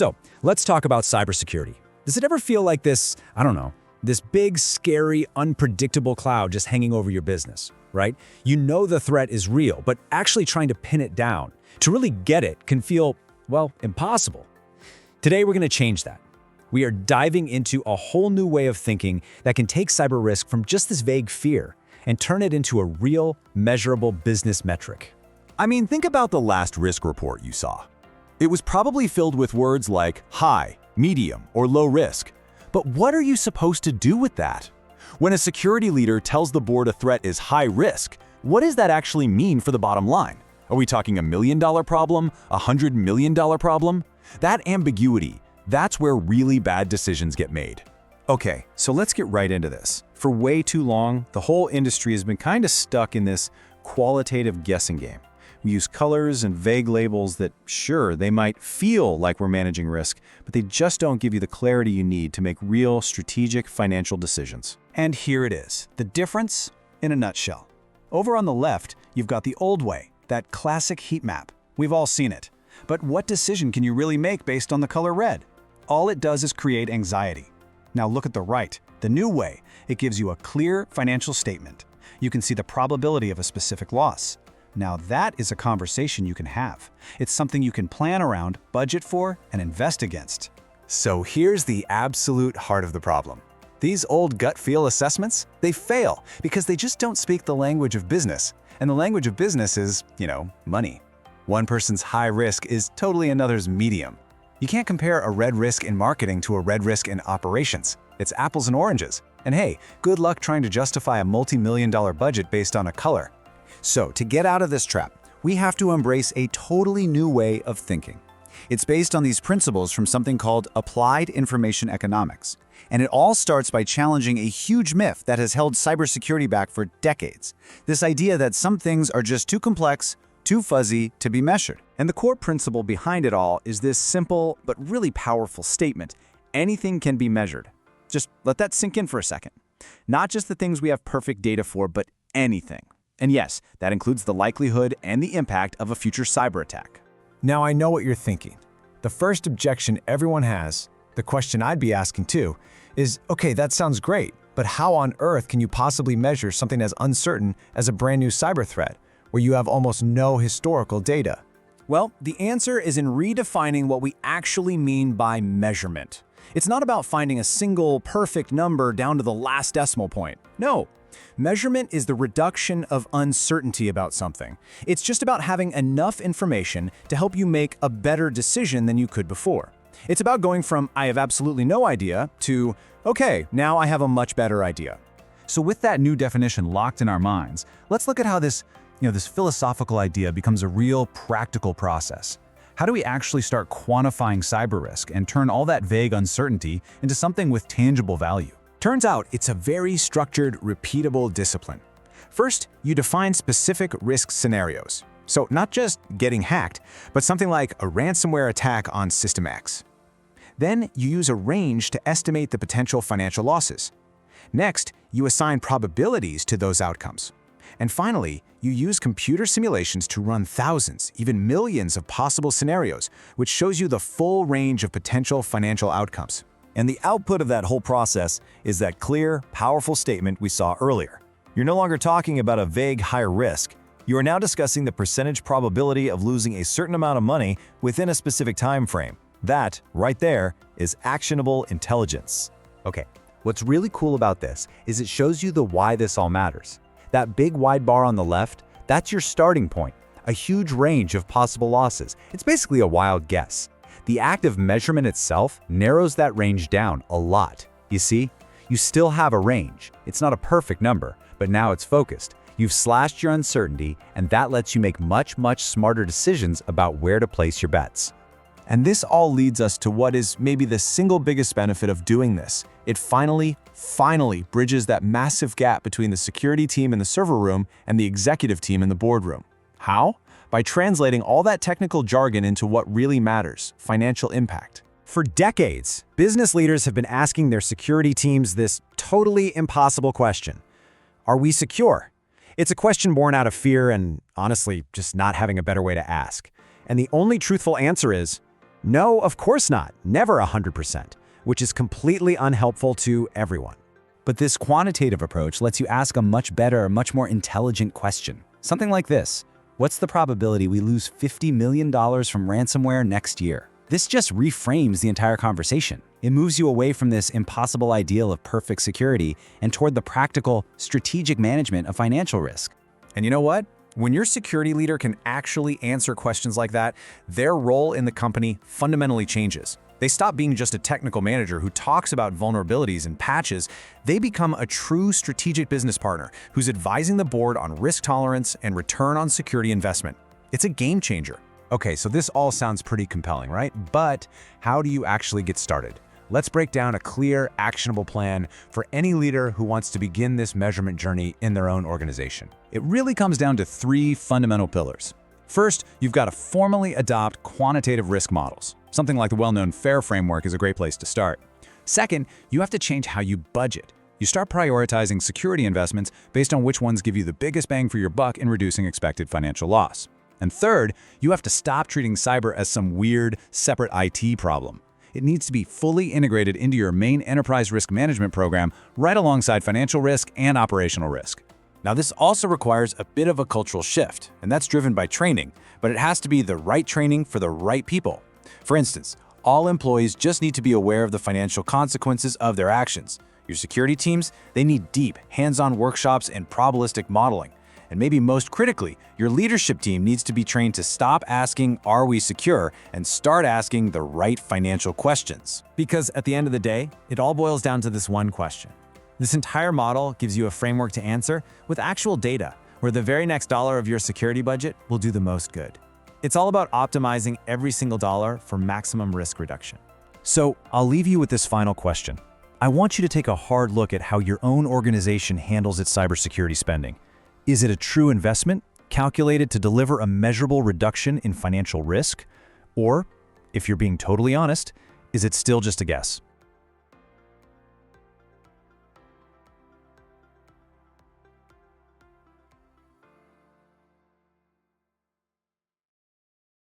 So, let's talk about cybersecurity. Does it ever feel like this, I don't know, this big, scary, unpredictable cloud just hanging over your business, right? You know the threat is real, but actually trying to pin it down, to really get it, can feel, well, impossible. Today, we're going to change that. We are diving into a whole new way of thinking that can take cyber risk from just this vague fear and turn it into a real, measurable business metric. I mean, think about the last risk report you saw. It was probably filled with words like high, medium, or low risk. But what are you supposed to do with that? When a security leader tells the board a threat is high risk, what does that actually mean for the bottom line? Are we talking $1 million problem, $100 million problem? That ambiguity, that's where really bad decisions get made. Okay, so let's get right into this. For way too long, the whole industry has been kind of stuck in this qualitative guessing game. We use colors and vague labels that, sure, they might feel like we're managing risk, but they just don't give you the clarity you need to make real strategic financial decisions. And here it is, the difference in a nutshell. Over on the left, you've got the old way, that classic heat map. We've all seen it. But what decision can you really make based on the color red? All it does is create anxiety. Now look at the right, the new way. It gives you a clear financial statement. You can see the probability of a specific loss. Now that is a conversation you can have. It's something you can plan around, budget for, and invest against. So here's the absolute heart of the problem. These old gut feel assessments, they fail because they just don't speak the language of business. And the language of business is, money. One person's high risk is totally another's medium. You can't compare a red risk in marketing to a red risk in operations. It's apples and oranges. And hey, good luck trying to justify a multi-million-dollar budget based on a color. So, to get out of this trap, we have to embrace a totally new way of thinking. It's based on these principles from something called applied information economics. And it all starts by challenging a huge myth that has held cybersecurity back for decades. This idea that some things are just too complex, too fuzzy to be measured. And the core principle behind it all is this simple but really powerful statement: anything can be measured. Just let that sink in for a second. Not just the things we have perfect data for, but anything. And yes, that includes the likelihood and the impact of a future cyber attack. Now I know what you're thinking. The first objection everyone has, the question I'd be asking too, is, okay, that sounds great, but how on earth can you possibly measure something as uncertain as a brand new cyber threat, where you have almost no historical data? Well, the answer is in redefining what we actually mean by measurement. It's not about finding a single perfect number down to the last decimal point. No. Measurement is the reduction of uncertainty about something. It's just about having enough information to help you make a better decision than you could before. It's about going from "I have absolutely no idea" to "Okay, now I have a much better idea." So with that new definition locked in our minds, let's look at how this philosophical idea becomes a real practical process. How do we actually start quantifying cyber risk and turn all that vague uncertainty into something with tangible value? Turns out it's a very structured, repeatable discipline. First, you define specific risk scenarios. So not just getting hacked, but something like a ransomware attack on System X. Then you use a range to estimate the potential financial losses. Next, you assign probabilities to those outcomes. And finally, you use computer simulations to run thousands, even millions of possible scenarios, which shows you the full range of potential financial outcomes. And the output of that whole process is that clear, powerful statement we saw earlier. You're no longer talking about a vague high risk. You are now discussing the percentage probability of losing a certain amount of money within a specific time frame. That, right there, is actionable intelligence. Okay, what's really cool about this is it shows you the why this all matters. That big wide bar on the left, that's your starting point, a huge range of possible losses. It's basically a wild guess. The act of measurement itself narrows that range down a lot. You see, you still have a range. It's not a perfect number, but now it's focused. You've slashed your uncertainty, and that lets you make much, much smarter decisions about where to place your bets. And this all leads us to what is maybe the single biggest benefit of doing this. It finally bridges that massive gap between the security team in the server room and the executive team in the boardroom. How? By translating all that technical jargon into what really matters: financial impact. For decades, business leaders have been asking their security teams this totally impossible question: are we secure? It's a question born out of fear and, honestly, just not having a better way to ask. And the only truthful answer is, No, of course not. Never 100%, which is completely unhelpful to everyone. But this quantitative approach lets you ask a much better, much more intelligent question. Something like this: what's the probability we lose $50 million from ransomware next year? This just reframes the entire conversation. It moves you away from this impossible ideal of perfect security and toward the practical, strategic management of financial risk. And you know what? When your security leader can actually answer questions like that, their role in the company fundamentally changes. They stop being just a technical manager who talks about vulnerabilities and patches. They become a true strategic business partner who's advising the board on risk tolerance and return on security investment. It's a game changer. Okay, so this all sounds pretty compelling, right? But how do you actually get started? Let's break down a clear, actionable plan for any leader who wants to begin this measurement journey in their own organization. It really comes down to 3 fundamental pillars. First, you've got to formally adopt quantitative risk models. Something like the well-known FAIR framework is a great place to start. Second, you have to change how you budget. You start prioritizing security investments based on which ones give you the biggest bang for your buck in reducing expected financial loss. And third, you have to stop treating cyber as some weird, separate IT problem. It needs to be fully integrated into your main enterprise risk management program right alongside financial risk and operational risk. Now, this also requires a bit of a cultural shift, and that's driven by training, but it has to be the right training for the right people. For instance, all employees just need to be aware of the financial consequences of their actions. Your security teams, they need deep, hands-on workshops and probabilistic modeling. And maybe most critically, your leadership team needs to be trained to stop asking, "Are we secure?" and start asking the right financial questions. Because at the end of the day, it all boils down to this one question. This entire model gives you a framework to answer with actual data, where the very next dollar of your security budget will do the most good. It's all about optimizing every single dollar for maximum risk reduction. So, I'll leave you with this final question. I want you to take a hard look at how your own organization handles its cybersecurity spending. Is it a true investment, calculated to deliver a measurable reduction in financial risk? Or, if you're being totally honest, is it still just a guess?